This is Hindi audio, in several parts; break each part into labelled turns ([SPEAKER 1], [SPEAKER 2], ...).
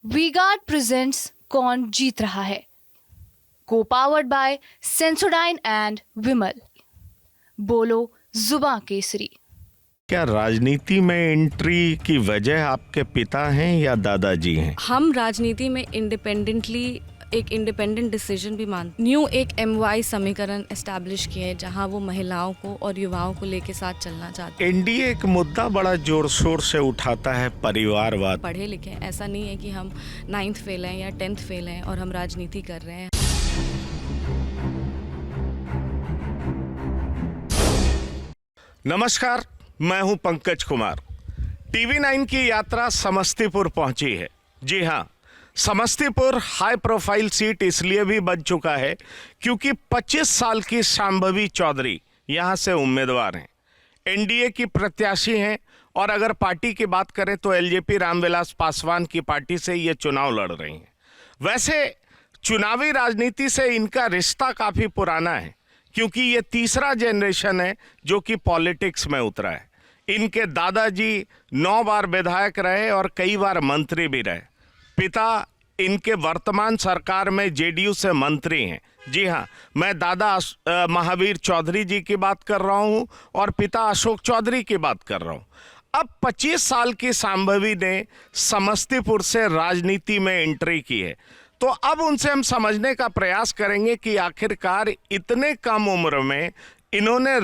[SPEAKER 1] वी-गार्ड प्रेजेंट्स कौन जीत रहा है, को पावर्ड बाय सेंसोडाइन एंड विमल। बोलो जुबां केसरी।
[SPEAKER 2] क्या राजनीति में एंट्री की वजह आपके पिता हैं या दादाजी हैं?
[SPEAKER 3] हम राजनीति में एक इंडिपेंडेंट डिसीजन भी मानते। न्यू एक MY समीकरण एस्टैब्लिश किए जहां वो महिलाओं को और युवाओं को लेके साथ चलना चाहते हैं।
[SPEAKER 2] एनडीए एक मुद्दा बड़ा जोर शोर से उठाता है, परिवारवाद।
[SPEAKER 3] पढ़े लिखे, ऐसा नहीं है कि हम 9th फेल हैं या 10th फेल हैं और हम राजनीति कर रहे हैं।
[SPEAKER 2] नमस्कार, मैं हूं पंकज कुमार। TV9 की यात्रा समस्तीपुर पहुंची है। जी हां, समस्तीपुर हाई प्रोफाइल सीट इसलिए भी बन चुका है क्योंकि 25 साल की शांभवी चौधरी यहां से उम्मीदवार हैं, एनडीए की प्रत्याशी हैं। और अगर पार्टी की बात करें तो एलजेपी रामविलास पासवान की पार्टी से ये चुनाव लड़ रही हैं। वैसे चुनावी राजनीति से इनका रिश्ता काफ़ी पुराना है क्योंकि ये तीसरा जनरेशन है जो कि पॉलिटिक्स में उतरा है। इनके दादाजी 9 बार विधायक रहे और कई बार मंत्री भी रहे। पिता इनके वर्तमान सरकार में जेडीयू से मंत्री हैं। जी हाँ, मैं दादा महावीर चौधरी जी की बात कर रहा हूँ और पिता अशोक चौधरी की बात कर रहा हूँ। अब 25 साल की शांभवी ने समस्तीपुर से राजनीति में एंट्री की है, तो अब उनसे हम समझने का प्रयास करेंगे कि आखिरकार इतने कम उम्र में इन्होंने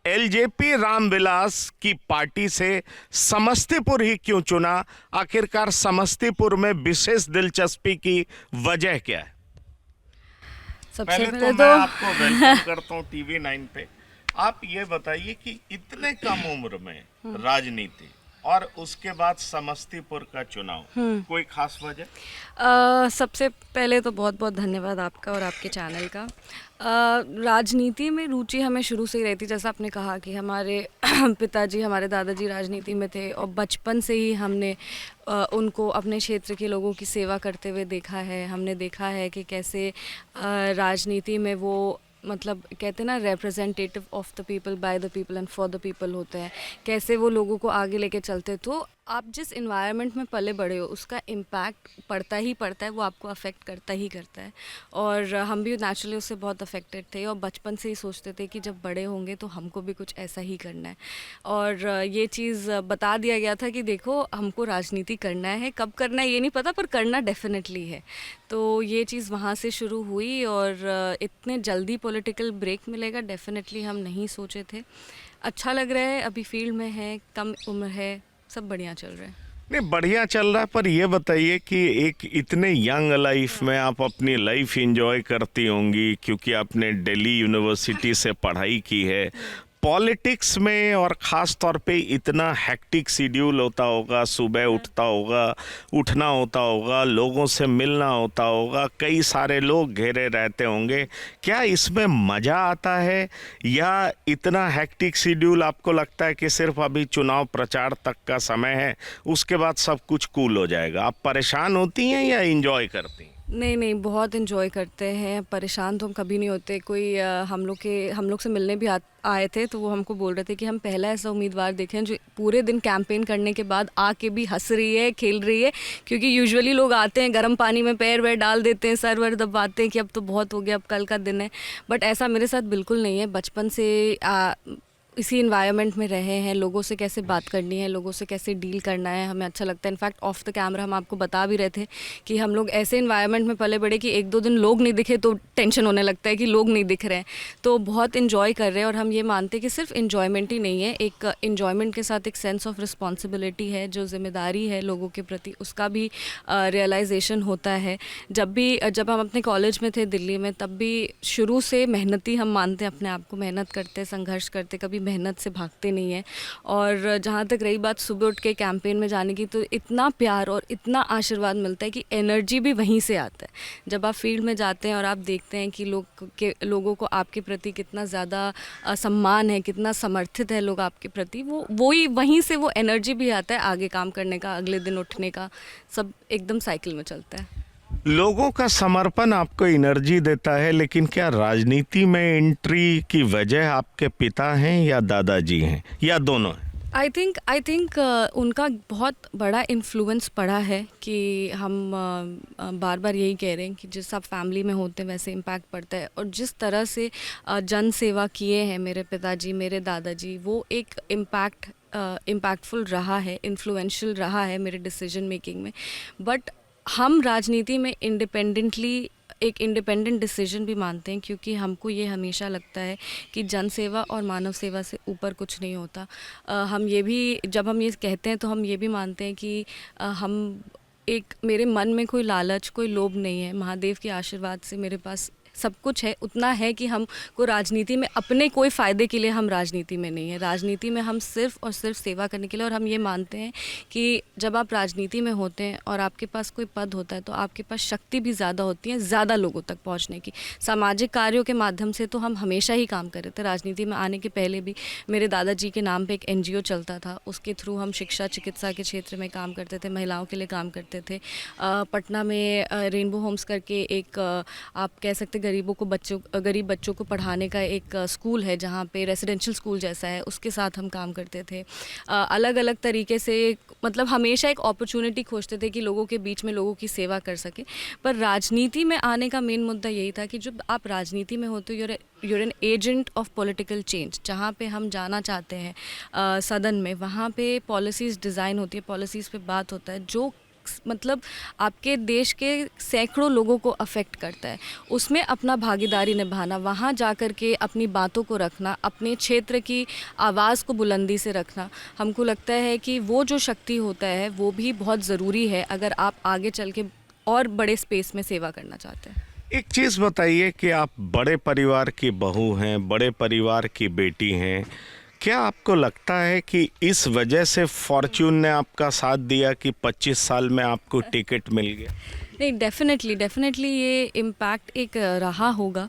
[SPEAKER 2] एलजेपी रामविलास की पार्टी से समस्तीपुर ही क्यों चुना। आखिरकार समस्तीपुर में विशेष दिलचस्पी की वजह क्या है?
[SPEAKER 3] सबसे
[SPEAKER 2] पहले तो मैं आपको वेलकम करता हूँ TV9 पे। आप ये बताइए कि इतने कम उम्र में राजनीति और उसके बाद समस्तीपुर का चुनाव, कोई खास वजह?
[SPEAKER 3] सबसे पहले तो बहुत बहुत धन्यवाद आपका और आपके चैनल का। राजनीति में रुचि हमें शुरू से ही रहती, जैसा आपने कहा कि हमारे पिताजी, हमारे दादाजी राजनीति में थे और बचपन से ही हमने उनको अपने क्षेत्र के लोगों की सेवा करते हुए देखा है। हमने देखा है कि कैसे राजनीति में वो मतलब कहते हैं ना, representative of the people, by the people and for the people होते हैं। कैसे वो लोगों को आगे लेके चलते। तो आप जिस इन्वायरमेंट में पले बड़े हो उसका इम्पैक्ट पड़ता ही पड़ता है, वो आपको अफेक्ट करता ही करता है। और हम भी नेचुरली उससे बहुत अफेक्टेड थे और बचपन से ही सोचते थे कि जब बड़े होंगे तो हमको भी कुछ ऐसा ही करना है। और ये चीज़ बता दिया गया था कि देखो हमको राजनीति करना है, कब करना है ये नहीं पता, पर करना डेफिनेटली है। तो ये चीज़ वहाँ से शुरू हुई और इतने जल्दी पॉलिटिकल ब्रेक मिलेगा डेफिनेटली हम नहीं सोचे थे। अच्छा लग रहा है, अभी फील्ड में है, कम उम्र है, सब बढ़िया चल रहा है।
[SPEAKER 2] नहीं, बढ़िया चल रहा है, पर ये बताइए कि एक इतने यंग लाइफ में आप अपनी लाइफ एंजॉय करती होंगी क्योंकि आपने दिल्ली यूनिवर्सिटी से पढ़ाई की है। पॉलिटिक्स में और ख़ास तौर पे इतना हेक्टिक शेड्यूल होता होगा, सुबह उठना होता होगा, लोगों से मिलना होता होगा, कई सारे लोग घेरे रहते होंगे। क्या इसमें मज़ा आता है या इतना हेक्टिक शेड्यूल आपको लगता है कि सिर्फ अभी चुनाव प्रचार तक का समय है, उसके बाद सब कुछ कूल हो जाएगा? आप परेशान होती हैं या एंजॉय करती हैं?
[SPEAKER 3] नहीं, बहुत इन्जॉय करते हैं। परेशान तो हम कभी नहीं होते। कोई हम लोग से मिलने भी आए थे तो वो हमको बोल रहे थे कि हम पहला ऐसा उम्मीदवार देखे हैं जो पूरे दिन कैंपेन करने के बाद आके भी हंस रही है, खेल रही है। क्योंकि यूजुअली लोग आते हैं, गर्म पानी में पैर वैर डाल देते हैं, सर वर दबाते हैं कि अब तो बहुत हो गया, अब कल का दिन है। बट ऐसा मेरे साथ बिल्कुल नहीं है। बचपन से इसी इन्वायरमेंट में रहे हैं, लोगों से कैसे बात करनी है, लोगों से कैसे डील करना है, हमें अच्छा लगता है। इनफैक्ट ऑफ द कैमरा हम आपको बता भी रहे थे कि हम लोग ऐसे इन्वायरमेंट में पले बड़े कि 1-2 दिन लोग नहीं दिखे तो टेंशन होने लगता है कि लोग नहीं दिख रहे हैं। तो बहुत इन्जॉय कर रहे हैं और हम ये मानते हैं कि सिर्फ इन्जॉयमेंट ही नहीं है, एक इन्जॉयमेंट के साथ एक सेंस ऑफ रिस्पॉन्सिबिलिटी है, जो जिम्मेदारी है लोगों के प्रति, उसका भी रियलाइजेशन होता है। जब हम अपने कॉलेज में थे दिल्ली में, तब भी शुरू से मेहनती हम मानते हैं अपने आप को, मेहनत करते, संघर्ष करते, कभी मेहनत से भागते नहीं हैं। और जहाँ तक रही बात सुबह उठ के कैंपेन में जाने की, तो इतना प्यार और इतना आशीर्वाद मिलता है कि एनर्जी भी वहीं से आता है। जब आप फील्ड में जाते हैं और आप देखते हैं कि लोगों को आपके प्रति कितना ज़्यादा सम्मान है, कितना समर्थित है लोग आपके प्रति, वहीं से वो एनर्जी भी आता है आगे काम करने का, अगले दिन उठने का, सब एकदम साइकिल में चलता है।
[SPEAKER 2] लोगों का समर्पण आपको एनर्जी देता है, लेकिन क्या राजनीति में एंट्री की वजह आपके पिता हैं या दादाजी हैं या दोनों हैं?
[SPEAKER 3] आई थिंक उनका बहुत बड़ा इन्फ्लुएंस पड़ा है कि हम बार बार यही कह रहे हैं कि जिस आप फैमिली में होते हैं वैसे इम्पैक्ट पड़ता है, और जिस तरह से जन सेवा किए हैं मेरे पिताजी, मेरे दादाजी, वो एक इम्पैक्टफुल रहा है, इन्फ्लुएंशियल रहा है मेरे डिसीजन मेकिंग में। बट हम राजनीति में एक इंडिपेंडेंट डिसीजन भी मानते हैं, क्योंकि हमको ये हमेशा लगता है कि जन सेवा और मानव सेवा से ऊपर कुछ नहीं होता। हम ये भी, जब हम ये कहते हैं तो हम ये भी मानते हैं कि मेरे मन में कोई लालच, कोई लोभ नहीं है। महादेव के आशीर्वाद से मेरे पास सब कुछ है, उतना है कि हमको राजनीति में अपने कोई फ़ायदे के लिए हम राजनीति में नहीं है। राजनीति में हम सिर्फ़ और सिर्फ सेवा करने के लिए, और हम ये मानते हैं कि जब आप राजनीति में होते हैं और आपके पास कोई पद होता है तो आपके पास शक्ति भी ज़्यादा होती है ज़्यादा लोगों तक पहुंचने की। सामाजिक कार्यों के माध्यम से तो हम हमेशा ही काम कर रहे थे। राजनीति में आने के पहले भी मेरे दादाजी के नाम पर एक NGO चलता था, उसके थ्रू हम शिक्षा चिकित्सा के क्षेत्र में काम करते थे, महिलाओं के लिए काम करते थे। पटना में रेनबो होम्स करके एक आप कह सकते गरीब बच्चों को पढ़ाने का एक स्कूल है, जहाँ पे रेसिडेंशियल स्कूल जैसा है, उसके साथ हम काम करते थे। अलग अलग तरीके से, मतलब हमेशा एक अपॉर्चुनिटी खोजते थे कि लोगों के बीच में लोगों की सेवा कर सके। पर राजनीति में आने का मेन मुद्दा यही था कि जब आप राजनीति में होते हो, you're an agent of political change. जहाँ पे हम जाना चाहते हैं सदन में, वहाँ पे पॉलिसीज़ डिज़ाइन होती है, पॉलिसीज़ पे बात होता है, जो मतलब आपके देश के सैकड़ों लोगों को अफेक्ट करता है। उसमें अपना भागीदारी निभाना, वहाँ जाकर के अपनी बातों को रखना, अपने क्षेत्र की आवाज़ को बुलंदी से रखना, हमको लगता है कि वो जो शक्ति होता है वो भी बहुत ज़रूरी है अगर आप आगे चल के और बड़े स्पेस में सेवा करना चाहते हैं।
[SPEAKER 2] एक चीज़ बताइए कि आप बड़े परिवार की बहू हैं, बड़े परिवार की बेटी हैं, क्या आपको लगता है कि इस वजह से फॉर्च्यून ने आपका साथ दिया कि 25 साल में आपको टिकट मिल गया?
[SPEAKER 3] नहीं, डेफिनेटली ये इम्पैक्ट एक रहा होगा।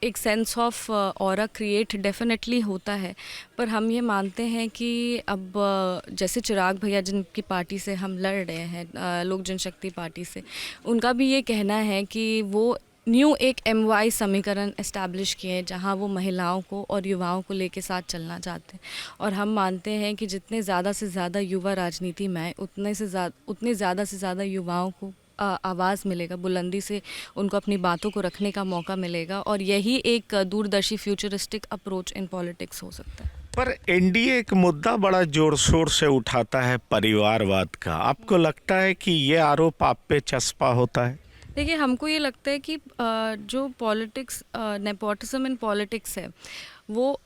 [SPEAKER 3] एक sense of aura create definitely होता है। पर हम ये मानते हैं कि अब जैसे चिराग भैया जिनकी पार्टी से हम लड़ रहे हैं, लोक जनशक्ति पार्टी से, उनका भी ये कहना है कि वो न्यू एक MY समीकरण इस्टेब्लिश किए हैं, जहाँ वो महिलाओं को और युवाओं को लेके साथ चलना चाहते हैं। और हम मानते हैं कि जितने ज़्यादा से ज़्यादा युवा राजनीति में आए, उतने ज़्यादा से ज़्यादा युवाओं को आवाज़ मिलेगा, बुलंदी से उनको अपनी बातों को रखने का मौका मिलेगा, और यही एक दूरदर्शी फ्यूचरिस्टिक अप्रोच इन पॉलिटिक्स हो सकता है।
[SPEAKER 2] पर NDA एक मुद्दा बड़ा जोर शोर से उठाता है, परिवारवाद का। आपको लगता है कि ये आरोप आप पे चस्पा होता है?
[SPEAKER 3] देखिए, हमको ये लगता है कि जो पॉलिटिक्स, नेपोटिज्म इन पॉलिटिक्स है, वो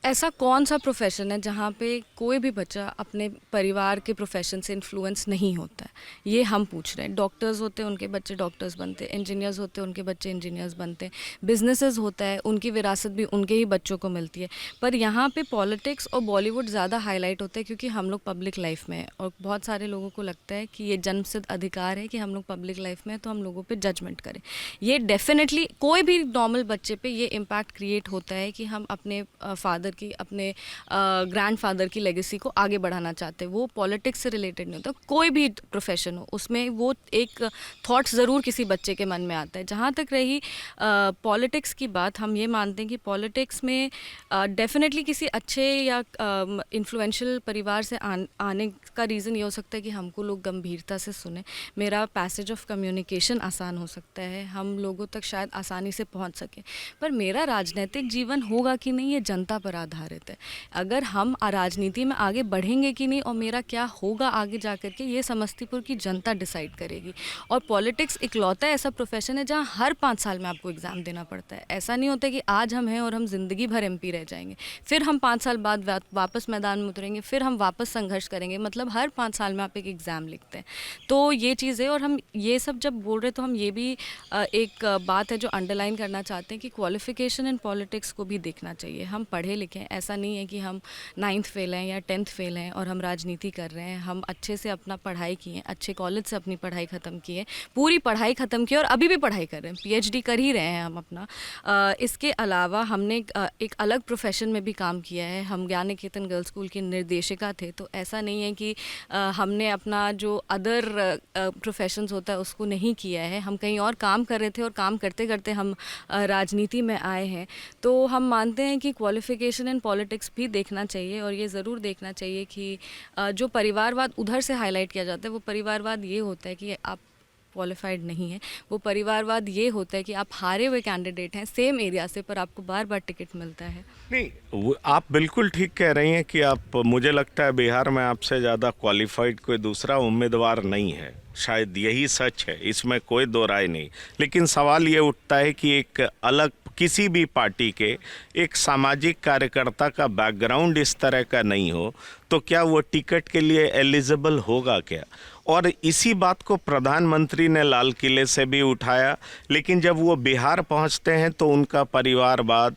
[SPEAKER 3] ऐसा कौन सा प्रोफेशन है जहाँ पे कोई भी बच्चा अपने परिवार के प्रोफेशन से इन्फ्लुएंस नहीं होता है, ये हम पूछ रहे हैं। डॉक्टर्स होते हैं, उनके बच्चे डॉक्टर्स बनते हैं, इंजीनियर्स होते हैं, उनके बच्चे इंजीनियर्स बनते हैं, बिजनेसेस होता है, उनकी विरासत भी उनके ही बच्चों को मिलती है। पर यहाँ पे पॉलिटिक्स और बॉलीवुड ज़्यादा हाईलाइट होता है, क्योंकि हम लोग पब्लिक लाइफ में हैं, और बहुत सारे लोगों को लगता है कि ये जन्मसिद्ध अधिकार है कि हम लोग पब्लिक लाइफ में हैं तो हम लोगों पर जजमेंट करें। ये डेफिनेटली कोई भी नॉर्मल बच्चे पर ये इम्पैक्ट क्रिएट होता है कि हम अपने फादर की, अपने ग्रैंडफादर की लेगेसी को आगे बढ़ाना चाहते हैं। वो पॉलिटिक्स से रिलेटेड नहीं होता, कोई भी प्रोफेशन हो, उसमें वो एक थॉट्स ज़रूर किसी बच्चे के मन में आता है। जहाँ तक रही पॉलिटिक्स की बात, हम ये मानते हैं कि पॉलिटिक्स में डेफिनेटली किसी अच्छे या इन्फ्लुएंशियल परिवार से आने का रीज़न ये हो सकता है कि हमको लोग गंभीरता से सुने, मेरा पैसेज ऑफ कम्युनिकेशन आसान हो सकता है, हम लोगों तक शायद आसानी से पहुँच सके। पर मेरा राजनीतिक जीवन होगा कि नहीं, ये जनता पर आधारित है। अगर हम राजनीति में आगे बढ़ेंगे कि नहीं और मेरा क्या होगा आगे जा कर के, ये समस्तीपुर की जनता डिसाइड करेगी। और पॉलिटिक्स इकलौता ऐसा प्रोफेशन है जहाँ हर 5 साल में आपको एग्ज़ाम देना पड़ता है। ऐसा नहीं होता कि आज हम हैं और हम ज़िंदगी भर MP रह जाएंगे, फिर हम 5 साल बाद वापस मैदान में उतरेंगे, फिर हम वापस संघर्ष करेंगे। मतलब हर 5 साल में आप एक एग्ज़ाम लिखते हैं। तो ये चीज़ है। और हम ये सब जब बोल रहे तो हम ये भी एक बात है जो अंडरलाइन करना चाहते हैं कि क्वालिफिकेशन इन पॉलिटिक्स को भी देखना चाहिए। हम पढ़े लिखे हैं, ऐसा नहीं है कि हम 9th फेल हैं या 10th फेल हैं और हम राजनीति कर रहे हैं। हम अच्छे से अपना पढ़ाई किए, अच्छे कॉलेज से अपनी पढ़ाई ख़त्म की है, पूरी पढ़ाई ख़त्म की और अभी भी पढ़ाई कर रहे हैं, PhD कर ही रहे हैं हम अपना। इसके अलावा हमने एक अलग प्रोफेशन में भी काम किया है। हम ज्ञान निकेतन गर्ल्स स्कूल की निर्देशिका थे, तो ऐसा नहीं है कि हमने अपना जो अदर प्रोफेशंस होता है उसको नहीं किया है। हम कहीं और काम कर रहे थे और काम करते करते हम राजनीति में आए हैं। तो हम मानते हैं कि क्वालिफिकेशन कॉम्पिटिशन इन पॉलिटिक्स भी देखना चाहिए, और ये ज़रूर देखना चाहिए कि जो परिवारवाद उधर से हाईलाइट किया जाता है वो परिवारवाद ये होता है कि आप क्वालिफाइड नहीं है, वो परिवारवाद ये होता है कि आप हारे हुए कैंडिडेट हैं सेम एरिया से, पर आपको बार बार टिकट मिलता है।
[SPEAKER 2] नहीं, आप बिल्कुल ठीक कह रही हैं कि आप, मुझे लगता है बिहार में आपसे ज़्यादा क्वालिफाइड कोई दूसरा उम्मीदवार नहीं है, शायद यही सच है, इसमें कोई दो राय नहीं। लेकिन सवाल ये उठता है कि एक अलग किसी भी पार्टी के एक सामाजिक कार्यकर्ता का बैकग्राउंड इस तरह का नहीं हो तो क्या वो टिकट के लिए एलिजिबल होगा क्या? और इसी बात को प्रधानमंत्री ने लाल किले से भी उठाया, लेकिन जब वो बिहार पहुंचते हैं तो उनका परिवारवाद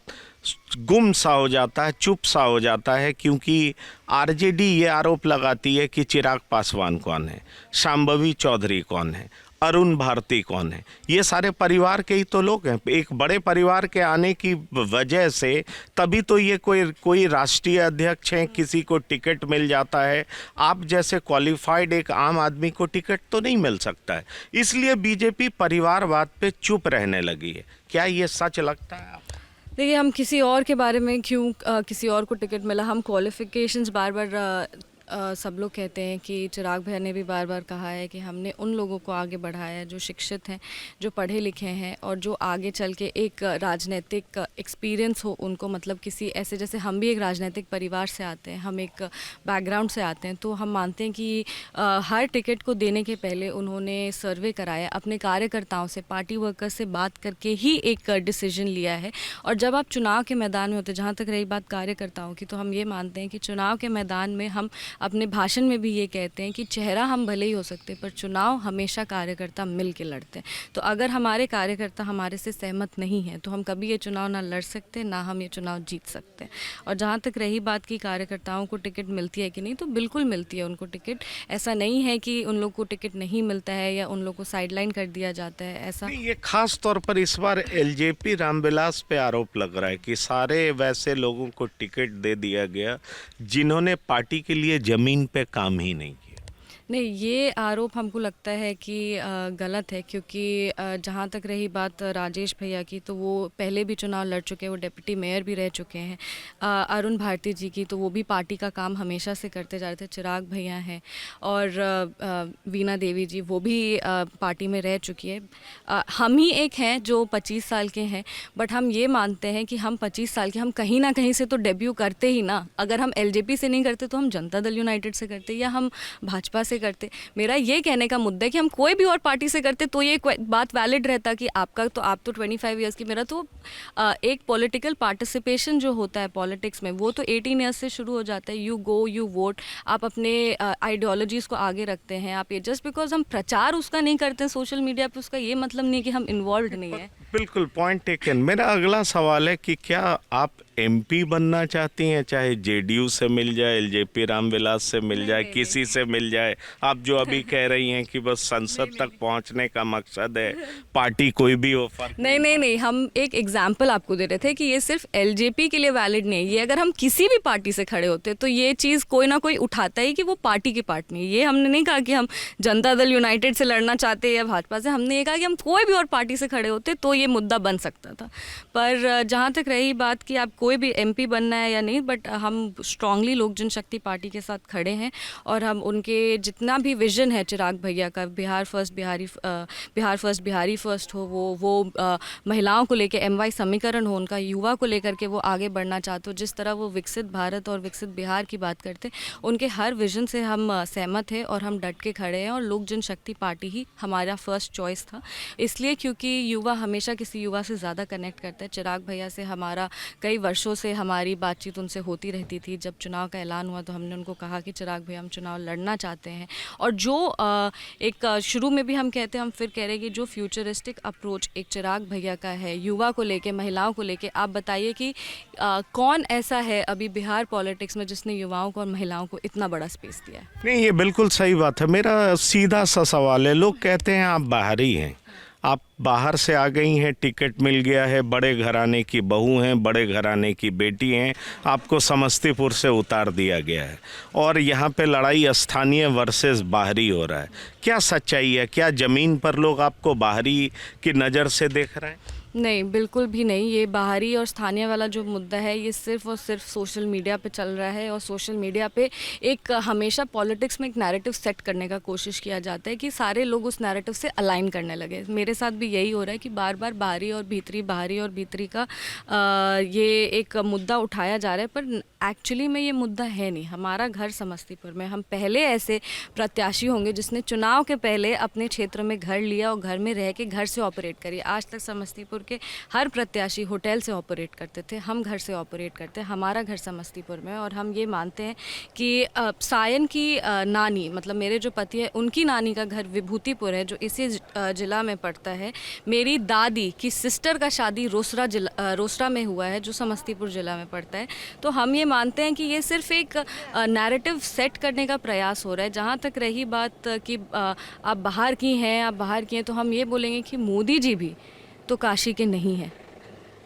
[SPEAKER 2] गुम सा हो जाता है, चुप सा हो जाता है, क्योंकि आरजेडी ये आरोप लगाती है कि चिराग पासवान कौन है, शांभवी चौधरी कौन है, अरुण भारती कौन है, ये सारे परिवार के ही तो लोग हैं। एक बड़े परिवार के आने की वजह से तभी तो ये कोई राष्ट्रीय अध्यक्ष हैं, किसी को टिकट मिल जाता है। आप जैसे क्वालिफाइड एक आम आदमी को टिकट तो नहीं मिल सकता है, इसलिए बीजेपी परिवारवाद पे चुप रहने लगी है। क्या ये सच लगता है आपको?
[SPEAKER 3] देखिए, हम किसी और के बारे में क्यों किसी और को टिकट मिला, हम क्वालिफिकेशंस बार बार सब लोग कहते हैं कि चिराग भैया ने भी बार बार कहा है कि हमने उन लोगों को आगे बढ़ाया है जो शिक्षित हैं, जो पढ़े लिखे हैं और जो आगे चल के एक राजनीतिक एक्सपीरियंस हो उनको, मतलब किसी ऐसे, जैसे हम भी एक राजनीतिक परिवार से आते हैं, हम एक बैकग्राउंड से आते हैं, तो हम मानते हैं कि हर टिकट को देने के पहले उन्होंने सर्वे कराया, अपने कार्यकर्ताओं से, पार्टी वर्कर्स से बात करके ही एक डिसीजन लिया है। और जब आप चुनाव के मैदान में होते, जहाँ तक रही बात कार्यकर्ताओं की, तो हम ये मानते हैं कि चुनाव के मैदान में हम अपने भाषण में भी ये कहते हैं कि चेहरा हम भले ही हो सकते हैं पर चुनाव हमेशा कार्यकर्ता मिल के लड़ते हैं। तो अगर हमारे कार्यकर्ता हमारे से सहमत नहीं हैं तो हम कभी ये चुनाव ना लड़ सकते, ना हम ये चुनाव जीत सकते हैं। और जहाँ तक रही बात कि कार्यकर्ताओं को टिकट मिलती है कि नहीं, तो बिल्कुल मिलती है उनको टिकट। ऐसा नहीं है कि उन लोग को टिकट नहीं मिलता है या उन लोग को साइडलाइन कर दिया जाता है, ऐसा
[SPEAKER 2] ये खास तौर पर इस बार एलजेपी रामविलास पे आरोप लग रहा है कि सारे वैसे लोगों को टिकट दे दिया गया जिन्होंने पार्टी के लिए जमीन पे काम ही नहीं किया।
[SPEAKER 3] नहीं, ये आरोप हमको लगता है कि गलत है, क्योंकि जहाँ तक रही बात राजेश भैया की, तो वो पहले भी चुनाव लड़ चुके हैं, वो डिप्टी मेयर भी रह चुके हैं। अरुण भारती जी की, तो वो भी पार्टी का काम हमेशा से करते जा रहे थे। चिराग भैया हैं और वीना देवी जी, वो भी पार्टी में रह चुकी है। हम ही एक हैं जो 25 साल के हैं, बट हम ये मानते हैं कि हम 25 साल के, हम कहीं ना कहीं से तो डेब्यू करते ही ना। अगर हम एलजेपी से नहीं करते तो हम जनता दल यूनाइटेड से करते या हम भाजपा से करते। मेरा ये कहने का मुद्दा है कि हम कोई भी और पार्टी से करते तो ये बात वैलिड रहता कि आपका तो, आप तो 25 ईयर्स की, मेरा तो एक पॉलिटिकल पार्टिसिपेशन जो होता है पॉलिटिक्स में वो तो 18 ईयर्स से शुरू हो जाता है। यू गो, यू वोट, आप अपने आइडियोलॉजीज़ को आगे रखते हैं। आप ये जस्ट बिकॉज हम प्रचार उसका नहीं करते हैं सोशल मीडिया पे, उसका ये मतलब नहीं कि हम इन्वॉल्व नहीं है।
[SPEAKER 2] बिल्कुल पॉइंट टेकन। मेरा अगला सवाल है कि क्या आप एमपी बनना चाहती हैं, चाहे जेडीयू से मिल जाए, एलजेपी रामविलास से मिल जाए, किसी से मिल जाए? आप जो अभी कह रही हैं कि बस संसद तक पहुंचने का मकसद है, पार्टी कोई भी हो, फर्क
[SPEAKER 3] नहीं, हम एक एग्जाम्पल आपको दे रहे थे कि ये सिर्फ एलजेपी के लिए वैलिड नहीं है। ये अगर हम किसी भी पार्टी से खड़े होते तो ये चीज़ कोई ना कोई उठाता ही कि वो पार्टी की पार्ट नहीं है। ये हमने नहीं कहा कि हम जनता दल यूनाइटेड से लड़ना चाहते हैं या भाजपा से, हमने ये कहा कि हम कोई भी और पार्टी से खड़े होते तो ये मुद्दा बन सकता था। पर जहाँ तक रही बात कि आप कोई भी एमपी बनना है या नहीं, बट हम स्ट्रांगली लोक जनशक्ति पार्टी के साथ खड़े हैं और हम उनके जितना भी विजन है चिराग भैया का, बिहार फर्स्ट बिहारी फर्स्ट हो, वो महिलाओं को लेके MY समीकरण हो उनका, युवा को लेकर के वो आगे बढ़ना चाहते हो, जिस तरह वो विकसित भारत और विकसित बिहार की बात करते, उनके हर विजन से हम सहमत हैं और हम डट के खड़े हैं। और लोक जनशक्ति पार्टी ही हमारा फर्स्ट चॉइस था, इसलिए क्योंकि युवा हमेशा किसी युवा से ज़्यादा कनेक्ट करता है। चिराग भैया से हमारा कई वर्षों से हमारी बातचीत उनसे होती रहती थी। जब चुनाव का ऐलान हुआ तो हमने उनको कहा कि चिराग भैया हम चुनाव लड़ना चाहते हैं। और जो एक शुरू में भी हम कहते हैं, हम फिर कह रहे हैं कि जो फ्यूचरिस्टिक अप्रोच एक चिराग भैया का है युवा को लेके, महिलाओं को लेके, आप बताइए कि कौन ऐसा है अभी बिहार पॉलिटिक्स में जिसने युवाओं को और महिलाओं को इतना बड़ा स्पेस दिया है?
[SPEAKER 2] नहीं, ये बिल्कुल सही बात है। मेरा सीधा सा सवाल है, लोग कहते हैं आप बाहरी हैं, आप बाहर से आ गई हैं, टिकट मिल गया है, बड़े घराने की बहू हैं, बड़े घराने की बेटी हैं, आपको समस्तीपुर से उतार दिया गया है और यहाँ पे लड़ाई स्थानीय वर्सेस बाहरी हो रहा है। क्या सच्चाई है? क्या ज़मीन पर लोग आपको बाहरी की नज़र से देख रहे हैं?
[SPEAKER 3] नहीं, बिल्कुल भी नहीं। ये बाहरी और स्थानीय वाला जो मुद्दा है, ये सिर्फ़ और सिर्फ सोशल मीडिया पे चल रहा है, और सोशल मीडिया पे एक हमेशा पॉलिटिक्स में एक नैरेटिव सेट करने का कोशिश किया जाता है कि सारे लोग उस नैरेटिव से अलाइन करने लगे। मेरे साथ भी यही हो रहा है कि बार-बार बाहरी और भीतरी का ये एक मुद्दा उठाया जा रहा है, पर एक्चुअली में ये मुद्दा है नहीं। हमारा घर समस्तीपुर में, हम पहले ऐसे प्रत्याशी होंगे जिसने चुनाव के पहले अपने क्षेत्र में घर लिया और घर में रह के घर से ऑपरेट करी। आज तक समस्तीपुर के हर प्रत्याशी होटल से ऑपरेट करते थे, हम घर से ऑपरेट करते हैं। हमारा घर समस्तीपुर में, और हम ये मानते हैं कि सायन की नानी, मतलब मेरे जो पति है, उनकी नानी का घर विभूतिपुर है, जो इसी ज़िला में पड़ता है। मेरी दादी की सिस्टर का शादी रोसड़ा में हुआ है, जो समस्तीपुर ज़िला में पड़ता है। तो हम ये मानते हैं कि ये सिर्फ एक नैरेटिव सेट करने का प्रयास हो रहा है। जहाँ तक रही बात कि आप बाहर की हैं, तो हम ये बोलेंगे कि मोदी जी भी तो काशी के नहीं हैं,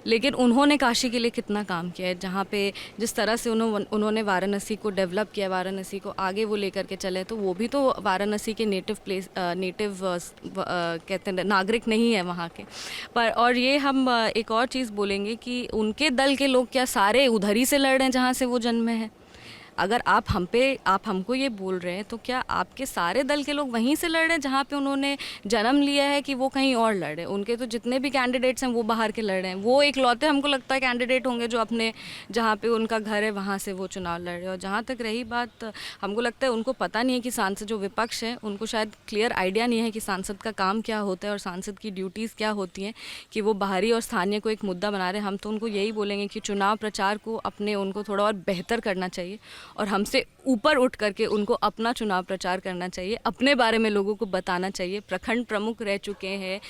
[SPEAKER 3] लेकिन उन्होंने काशी के लिए कितना काम किया है। जहाँ पे जिस तरह से उन्होंने वाराणसी को डेवलप किया, वाराणसी को आगे वो लेकर के चले, तो वो भी तो वाराणसी के कहते हैं नागरिक नहीं है वहाँ के। पर और ये हम एक और चीज़ बोलेंगे कि उनके दल के लोग क्या सारे उधर ही से लड़ रहे हैं जहाँ से वो जन्मे हैं? अगर आप हमको ये बोल रहे हैं, तो क्या आपके सारे दल के लोग वहीं से लड़ रहे हैं जहाँ पे उन्होंने जन्म लिया है, कि वो कहीं और लड़ रहे हैं? उनके तो जितने भी कैंडिडेट्स हैं वो बाहर के लड़ रहे हैं। वो एक लौते हमको लगता है कैंडिडेट होंगे जो अपने जहाँ पे उनका घर है वहाँ से वो चुनाव लड़ रहे हैं। और जहाँ तक रही बात, हमको लगता है उनको पता नहीं है कि सांसद जो विपक्ष है, उनको शायद क्लियर आइडिया नहीं है कि सांसद का काम क्या होता है और सांसद की ड्यूटीज़ क्या होती हैं, कि वो बाहरी और स्थानीय को एक मुद्दा बना रहे हैं। हम तो उनको यही बोलेंगे कि चुनाव प्रचार को उनको थोड़ा और बेहतर करना चाहिए, और हमसे ऊपर उठ करके उनको अपना चुनाव प्रचार करना चाहिए, अपने बारे में लोगों को बताना चाहिए। प्रखंड प्रमुख रह चुके हैं,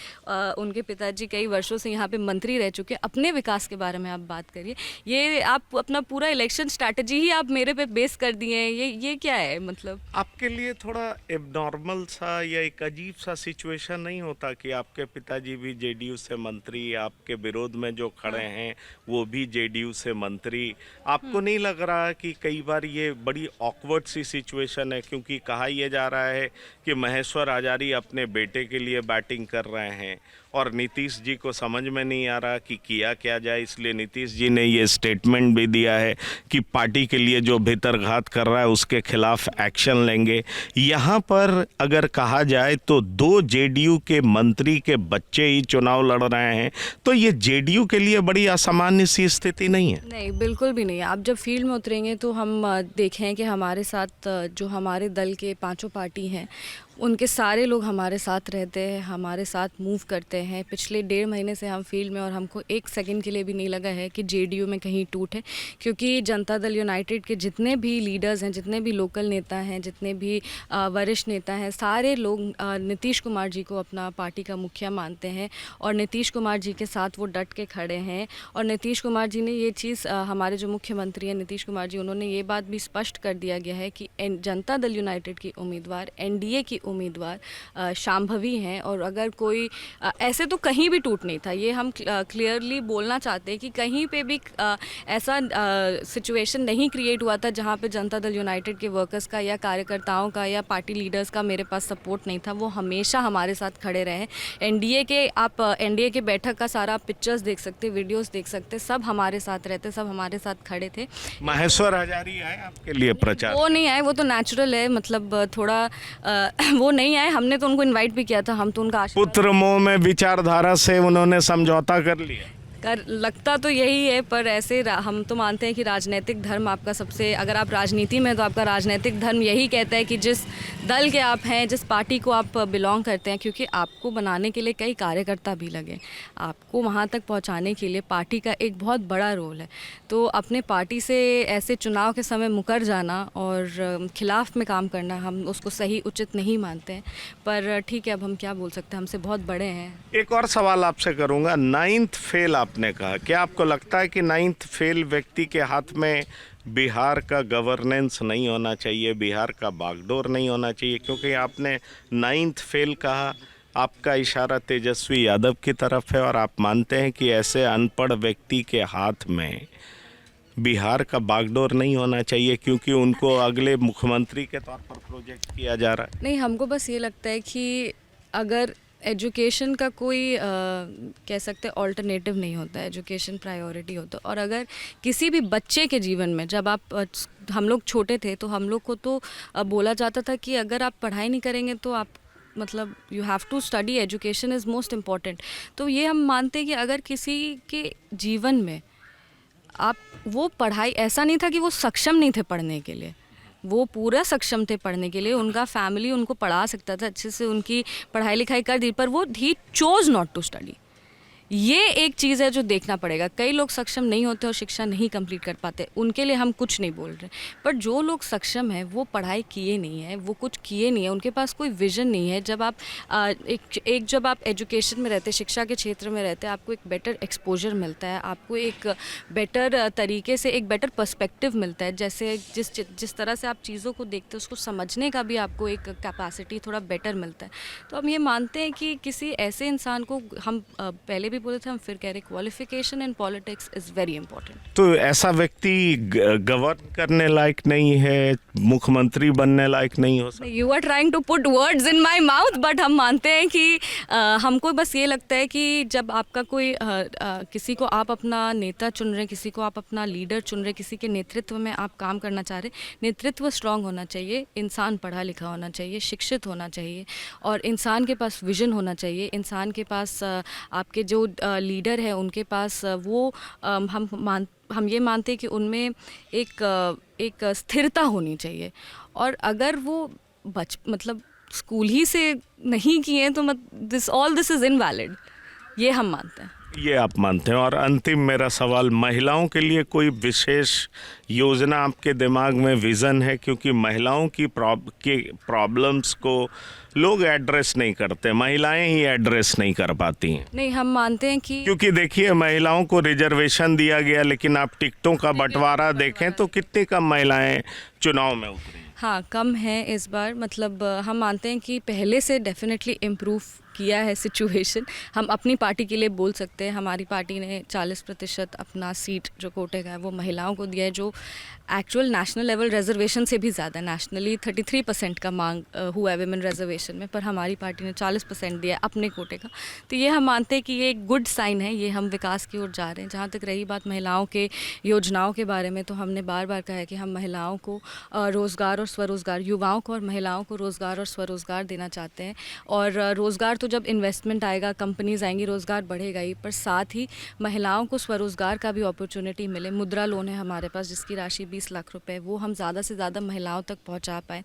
[SPEAKER 3] उनके पिताजी कई वर्षों से यहाँ पे मंत्री रह चुके हैं। अपने विकास के बारे में आप बात करिए। ये आप अपना पूरा इलेक्शन स्ट्रैटेजी ही आप मेरे पे बेस कर दिए हैं। ये क्या है? मतलब
[SPEAKER 2] आपके लिए थोड़ा एबनॉर्मल सा या एक अजीब सा सिचुएशन नहीं होता कि आपके पिताजी भी जेडीयू से मंत्री, आपके विरोध में जो खड़े हैं वो भी जेडीयू से मंत्री? आपको नहीं लग रहा कि कई बार ये बड़ी ऑकवर्ड सी सिचुएशन है? क्योंकि कहा यह जा रहा है कि महेश्वर आचार्य अपने बेटे के लिए बैटिंग कर रहे हैं, और नीतीश जी को समझ में नहीं आ रहा कि किया क्या जाए, इसलिए नीतीश जी ने ये स्टेटमेंट भी दिया है कि पार्टी के लिए जो भीतरघात कर रहा है उसके खिलाफ एक्शन लेंगे। यहाँ पर अगर कहा जाए तो 2 जेडीयू के मंत्री के बच्चे ही चुनाव लड़ रहे हैं, तो ये जेडीयू के लिए बड़ी असामान्य सी स्थिति नहीं है?
[SPEAKER 3] नहीं, बिल्कुल भी नहीं। आप जब फील्ड में उतरेंगे तो हम देखें कि हमारे साथ जो हमारे दल के 5 पार्टी हैं, उनके सारे लोग हमारे साथ रहते हैं, हमारे साथ मूव करते हैं। पिछले 1.5 महीने से हम फील्ड में, और हमको 1 सेकंड के लिए भी नहीं लगा है कि जेडीयू में कहीं टूट है, क्योंकि जनता दल यूनाइटेड के जितने भी लीडर्स हैं, जितने भी लोकल नेता हैं, जितने भी वरिष्ठ नेता हैं, सारे लोग नीतीश कुमार जी को अपना पार्टी का मुखिया मानते हैं, और नीतीश कुमार जी के साथ वो डट के खड़े हैं। और नीतीश कुमार जी ने ये चीज़, हमारे जो मुख्यमंत्री हैं नीतीश कुमार जी, उन्होंने ये बात भी स्पष्ट कर दिया गया है कि जनता दल यूनाइटेड की उम्मीदवार, एनडीए की उम्मीदवार शांभवी हैं। और अगर कोई ऐसे तो कहीं भी टूट नहीं था, ये हम क्लियरली बोलना चाहते हैं कि कहीं पे भी ऐसा सिचुएशन नहीं क्रिएट हुआ था जहाँ पे जनता दल यूनाइटेड के वर्कर्स का या कार्यकर्ताओं का या पार्टी लीडर्स का मेरे पास सपोर्ट नहीं था। वो हमेशा हमारे साथ खड़े रहे। एनडीए के बैठक का सारा पिक्चर्स देख सकते, वीडियोस देख सकते, सब हमारे साथ रहते, सब हमारे साथ खड़े थे।
[SPEAKER 2] महेश्वर आचार्य आए आपके लिए प्रचार?
[SPEAKER 3] वो नहीं आए, वो तो नेचुरल है, मतलब थोड़ा वो नहीं आए। हमने तो उनको इनवाइट भी किया था, हम तो उनका
[SPEAKER 2] पुत्र मोह में विचारधारा से उन्होंने समझौता कर लिया।
[SPEAKER 3] लगता तो यही है, पर ऐसे हम तो मानते हैं कि राजनीतिक धर्म आपका सबसे, अगर आप राजनीति में, तो आपका राजनीतिक धर्म यही कहता है कि जिस दल के आप हैं, जिस पार्टी को आप बिलोंग करते हैं, क्योंकि आपको बनाने के लिए कई कार्यकर्ता भी लगे, आपको वहाँ तक पहुँचाने के लिए पार्टी का एक बहुत बड़ा रोल है। तो अपने पार्टी से ऐसे चुनाव के समय मुकर जाना और खिलाफ में काम करना, हम उसको सही उचित नहीं मानते हैं। पर ठीक है, अब हम क्या बोल सकते हैं, हमसे बहुत बड़े हैं।
[SPEAKER 2] एक और सवाल आपसे करूँगा। 9th फेल आपने कहा, क्या आपको लगता है कि 9th फेल व्यक्ति के हाथ में बिहार का गवर्नेंस नहीं होना चाहिए, बिहार का बागडोर नहीं होना चाहिए? क्योंकि आपने 9th फेल कहा, आपका इशारा तेजस्वी यादव की तरफ है, और आप मानते हैं कि ऐसे अनपढ़ व्यक्ति के हाथ में बिहार का बागडोर नहीं होना चाहिए क्योंकि उनको अगले मुख्यमंत्री के तौर पर प्रोजेक्ट किया जा रहा है।
[SPEAKER 3] नहीं, हमको बस ये लगता है कि अगर एजुकेशन का कोई कह सकते हैं ऑल्टरनेटिव नहीं होता है, एजुकेशन प्रायोरिटी होता है। और अगर किसी भी बच्चे के जीवन में, जब आप हम लोग छोटे थे तो हम लोग को तो बोला जाता था कि अगर आप पढ़ाई नहीं करेंगे तो आप मतलब you have to study, education is most important. तो ये हम मानते हैं कि अगर किसी के जीवन में आप वो पढ़ाई, ऐसा नहीं था कि वो सक्षम नहीं थे पढ़ने के लिए, वो पूरा सक्षम थे पढ़ने के लिए, उनका फैमिली उनको पढ़ा सकता था, अच्छे से उनकी पढ़ाई लिखाई कर दी, पर वो he chose not to study. ये एक चीज़ है जो देखना पड़ेगा। कई लोग सक्षम नहीं होते और शिक्षा नहीं कंप्लीट कर पाते, उनके लिए हम कुछ नहीं बोल रहे, पर जो लोग सक्षम हैं वो पढ़ाई किए नहीं है, वो कुछ किए नहीं है, उनके पास कोई विजन नहीं है। जब आप जब आप एजुकेशन में रहते, शिक्षा के क्षेत्र में रहते, आपको एक बेटर एक्सपोजर मिलता है, आपको एक बेटर तरीके से एक बेटर पर्सपेक्टिव मिलता है। जैसे जिस तरह से आप चीज़ों को देखते हो उसको समझने का भी आपको एक कैपेसिटी थोड़ा बेटर मिलता है। तो हम ये मानते हैं कि किसी ऐसे इंसान को, हम पहले भी बोले थे, हम फिर कह रहे, qualification in politics is very important.
[SPEAKER 2] तो ऐसा व्यक्ति गवर्न करने लायक नहीं है, मुख्यमंत्री बनने लायक नहीं हो सकता?
[SPEAKER 3] You are trying to put words in my mouth, but हम मानते हैं कि हमको बस ये लगता है कि जब आपका कोई किसी को आप अपना नेता चुन रहे हैं, किसी को आप अपना लीडर चुन रहे हैं, किसी के नेतृत्व में आप काम करना चाह रहे हैं, नेतृत्व स्ट्रांग होना चाहिए, इंसान पढ़ा लिखा होना चाहिए, शिक्षित होना चाहिए, और इंसान के पास विजन होना चाहिए, इंसान के पास आपके जो लीडर है उनके पास वो हम ये मानते हैं कि उनमें एक स्थिरता होनी चाहिए। और अगर वो मतलब स्कूल ही से नहीं किए तो ऑल दिस इज़ इनवैलिड, ये हम मानते हैं।
[SPEAKER 2] ये आप मानते हैं। और अंतिम मेरा सवाल, महिलाओं के लिए कोई विशेष योजना आपके दिमाग में, विज़न है? क्योंकि महिलाओं की प्रॉब्लम्स को लोग एड्रेस नहीं करते, महिलाएं ही एड्रेस नहीं कर पाती हैं।
[SPEAKER 3] नहीं, हम मानते हैं कि
[SPEAKER 2] क्योंकि देखिए, महिलाओं को रिजर्वेशन दिया गया, लेकिन आप टिकटों का बंटवारा देखें तो कितनी कम महिलाएं चुनाव में उतरी।
[SPEAKER 3] हाँ, कम है इस बार। मतलब हम मानते हैं कि पहले से डेफिनेटली इम्प्रूव किया है सिचुएशन। हम अपनी पार्टी के लिए बोल सकते हैं, हमारी पार्टी ने 40% अपना सीट जो कोटे का है वो महिलाओं को दिया है, जो एक्चुअल नेशनल लेवल रिजर्वेशन से भी ज़्यादा। नेशनली 33% का मांग हुआ है विमेन रिजर्वेशन में, पर हमारी पार्टी ने 40% दिया है अपने कोटे का। तो ये हम मानते हैं कि ये एक गुड साइन है, ये हम विकास की ओर जा रहे हैं। जहाँ तक रही बात महिलाओं के योजनाओं के बारे में, तो हमने बार बार कहा है कि हम महिलाओं को रोज़गार और स्वरोज़गार, युवाओं को और महिलाओं को रोज़गार और स्वरोज़गार देना चाहते हैं। और रोज़गार तो जब इन्वेस्टमेंट आएगा, कंपनीज़ आएंगी, रोज़गार बढ़ेगा ही, पर साथ ही महिलाओं को स्वरोज़गार का भी अपॉर्चुनिटी मिले। मुद्रा लोन है हमारे पास जिसकी राशि 20 लाख रुपए, वो हम ज़्यादा से ज़्यादा महिलाओं तक पहुंचा पाएँ।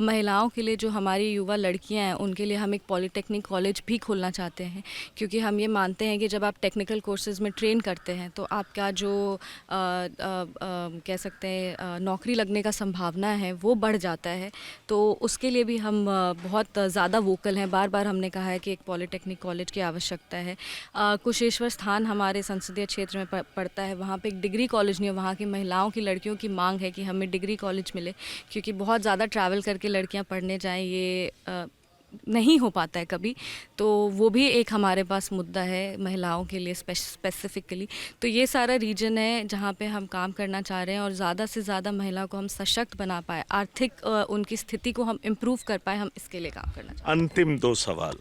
[SPEAKER 3] महिलाओं के लिए, जो हमारी युवा लड़कियां हैं, उनके लिए हम एक पॉलिटेक्निक कॉलेज भी खोलना चाहते हैं, क्योंकि हम ये मानते हैं कि जब आप टेक्निकल कोर्सेज़ में ट्रेन करते हैं तो आपका जो कह सकते हैं नौकरी लगने का संभावना है वो बढ़ जाता है। तो उसके लिए भी हम बहुत ज़्यादा वोकल हैं। बार बार हमने कहा है कि एक पॉलिटेक्निक कॉलेज की आवश्यकता है। कुशेश्वर स्थान हमारे संसदीय क्षेत्र में पड़ता है, वहाँ पे एक डिग्री कॉलेज नहीं है। वहाँ की महिलाओं की, लड़कियों की मांग है कि हमें डिग्री कॉलेज मिले, क्योंकि बहुत ज़्यादा ट्रैवल करके लड़कियाँ पढ़ने जाएँ, ये नहीं हो पाता है कभी। तो वो भी एक हमारे पास मुद्दा है महिलाओं के लिए स्पेसिफिकली। तो ये सारा रीजन है जहाँ पे हम काम करना चाह रहे हैं, और ज़्यादा से ज़्यादा महिलाओं को हम सशक्त बना पाए, आर्थिक उनकी स्थिति को हम इम्प्रूव कर पाए, हम इसके लिए काम करना चाहते हैं।
[SPEAKER 2] अंतिम 2 सवाल।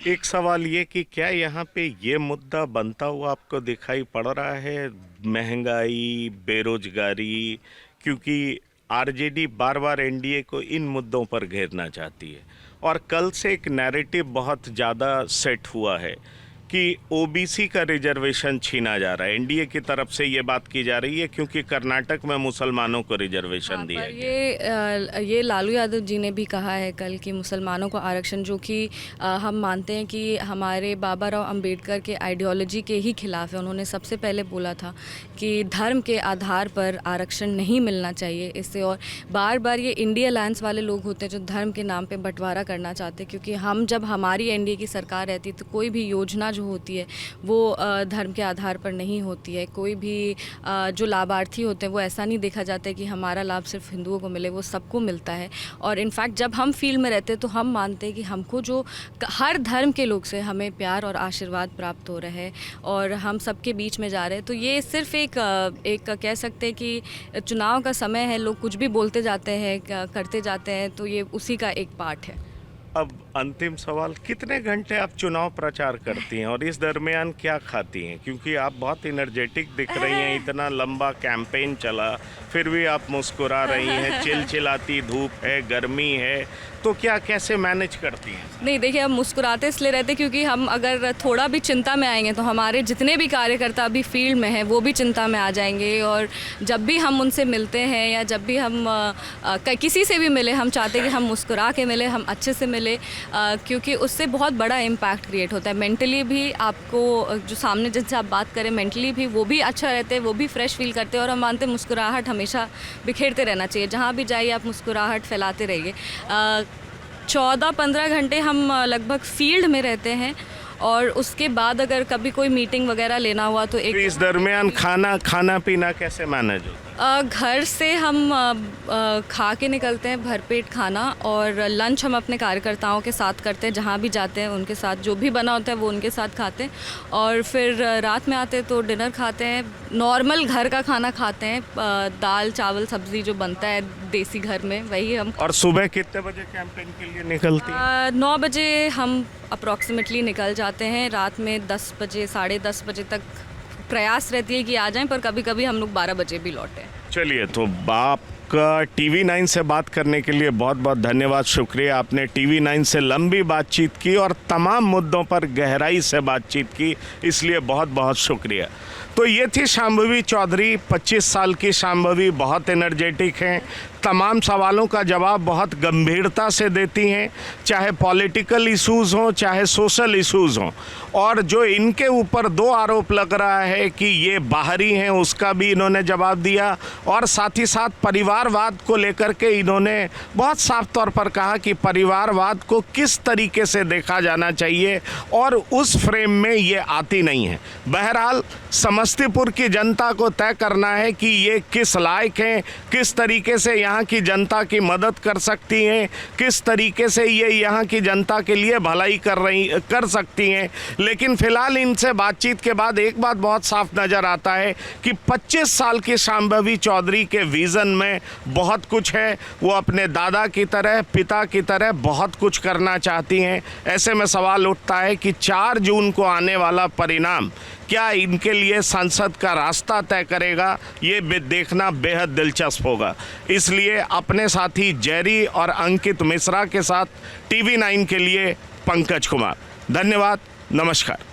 [SPEAKER 2] एक सवाल ये कि क्या यहाँ पे ये मुद्दा बनता हुआ आपको दिखाई पड़ रहा है, महंगाई, बेरोजगारी? क्योंकि आरजेडी बार बार एनडीए को इन मुद्दों पर घेरना चाहती है, और कल से एक नैरेटिव बहुत ज़्यादा सेट हुआ है कि ओबीसी का रिजर्वेशन छीना जा रहा है। एनडीए की तरफ से ये बात की जा रही है क्योंकि कर्नाटक में मुसलमानों को रिजर्वेशन दिया गया।
[SPEAKER 3] ये लालू यादव जी ने भी कहा है कल कि मुसलमानों को आरक्षण, जो कि हम मानते हैं कि हमारे बाबा राव अंबेडकर के आइडियोलॉजी के ही खिलाफ है। उन्होंने सबसे पहले बोला था कि धर्म के आधार पर आरक्षण नहीं मिलना चाहिए इससे। और बार बार ये इंडिया अलायंस वाले लोग होते हैं जो धर्म के नाम पे बंटवारा करना चाहते हैं, क्योंकि हम जब हमारी एनडीए की सरकार रहती तो कोई भी योजना जो होती है वो धर्म के आधार पर नहीं होती है। कोई भी जो लाभार्थी होते हैं वो ऐसा नहीं देखा जाता है कि हमारा लाभ सिर्फ हिंदुओं को मिले, वो सबको मिलता है। और इनफैक्ट जब हम फील्ड में रहते हैं तो हम मानते हैं कि हमको जो हर धर्म के लोग से हमें प्यार और आशीर्वाद प्राप्त हो रहा है, और हम सबके बीच में जा रहे हैं। तो ये सिर्फ एक कह सकते हैं कि चुनाव का समय है, लोग कुछ भी बोलते जाते हैं, करते जाते हैं, तो ये उसी का एक पार्ट है।
[SPEAKER 2] अब अंतिम सवाल, कितने घंटे आप चुनाव प्रचार करती हैं और इस दरमियान क्या खाती हैं? क्योंकि आप बहुत एनर्जेटिक दिख रही हैं, इतना लंबा कैंपेन चला, फिर भी आप मुस्कुरा रही हैं, चिलचिलाती धूप है, गर्मी है, तो क्या कैसे मैनेज करती हैं?
[SPEAKER 3] नहीं देखिए, हम मुस्कुराते इसलिए रहते क्योंकि हम अगर थोड़ा भी चिंता में आएंगे तो हमारे जितने भी कार्यकर्ता अभी फील्ड में हैं वो भी चिंता में आ जाएंगे। और जब भी हम उनसे मिलते हैं या जब भी हम किसी से भी मिले, हम चाहते हैं कि हम मुस्कुरा के मिले, हम अच्छे से मिले, क्योंकि उससे बहुत बड़ा इम्पैक्ट क्रिएट होता है। मेंटली भी आपको, जो सामने जिनसे आप बात करें, मेंटली भी वो भी अच्छा रहते हैं, वो भी फ्रेश फील करते हैं। और हम मानते हैं मुस्कुराहट हमेशा बिखेरते रहना चाहिए, जहाँ भी जाइए आप मुस्कुराहट फैलाते रहिए। 14-15 घंटे हम लगभग फील्ड में रहते हैं और उसके बाद अगर कभी कोई मीटिंग वगैरह लेना हुआ तो एक
[SPEAKER 2] इस दरमियान खाना पीना कैसे मैनेज होता है?
[SPEAKER 3] घर से हम खा के निकलते हैं भरपेट खाना, और लंच हम अपने कार्यकर्ताओं के साथ करते हैं, जहाँ भी जाते हैं उनके साथ जो भी बना होता है वो उनके साथ खाते हैं। और फिर रात में आते हैं तो डिनर खाते हैं, नॉर्मल घर का खाना खाते हैं, दाल चावल सब्ज़ी जो बनता है देसी घर में वही हम।
[SPEAKER 2] और सुबह कितने बजे कैंपेन के लिए निकलती हैं?
[SPEAKER 3] 9 बजे हम अप्रॉक्सीमेटली निकल जाते हैं, रात में 10 बजे 10:30 बजे तक प्रयास रहती है कि आ जाएं, पर कभी कभी हम लोग 12 बजे भी लौटे।
[SPEAKER 2] चलिए, तो आपका TV9 से बात करने के लिए बहुत बहुत धन्यवाद, शुक्रिया। आपने TV9 से लंबी बातचीत की और तमाम मुद्दों पर गहराई से बातचीत की, इसलिए बहुत बहुत शुक्रिया। तो ये थी शांभवी चौधरी, 25 साल की शांभवी, बहुत एनर्जेटिक हैं, तमाम सवालों का जवाब बहुत गंभीरता से देती हैं, चाहे पॉलिटिकल इश्यूज़ हों चाहे सोशल इश्यूज़ हों। और जो इनके ऊपर 2 आरोप लग रहा है कि ये बाहरी हैं, उसका भी इन्होंने जवाब दिया। और साथ ही साथ परिवारवाद को लेकर के इन्होंने बहुत साफ तौर पर कहा कि परिवारवाद को किस तरीके से देखा जाना चाहिए और उस फ्रेम में ये आती नहीं है। बहरहाल समस्तीपुर की जनता को तय करना है कि ये किस लायक हैं, किस तरीके से यहाँ की जनता की मदद कर सकती हैं, किस तरीके से ये यहाँ की जनता के लिए भलाई कर सकती हैं। लेकिन फ़िलहाल इनसे बातचीत के बाद एक बात बहुत साफ नज़र आता है कि 25 साल की शांभवी चौधरी के विज़न में बहुत कुछ है। वो अपने दादा की तरह, पिता की तरह बहुत कुछ करना चाहती हैं। ऐसे में सवाल उठता है कि 4 जून को आने वाला परिणाम क्या इनके लिए संसद का रास्ता तय करेगा, ये देखना बेहद दिलचस्प होगा। इसलिए अपने साथी जेरी और अंकित मिश्रा के साथ TV9 के लिए पंकज कुमार। धन्यवाद, नमस्कार।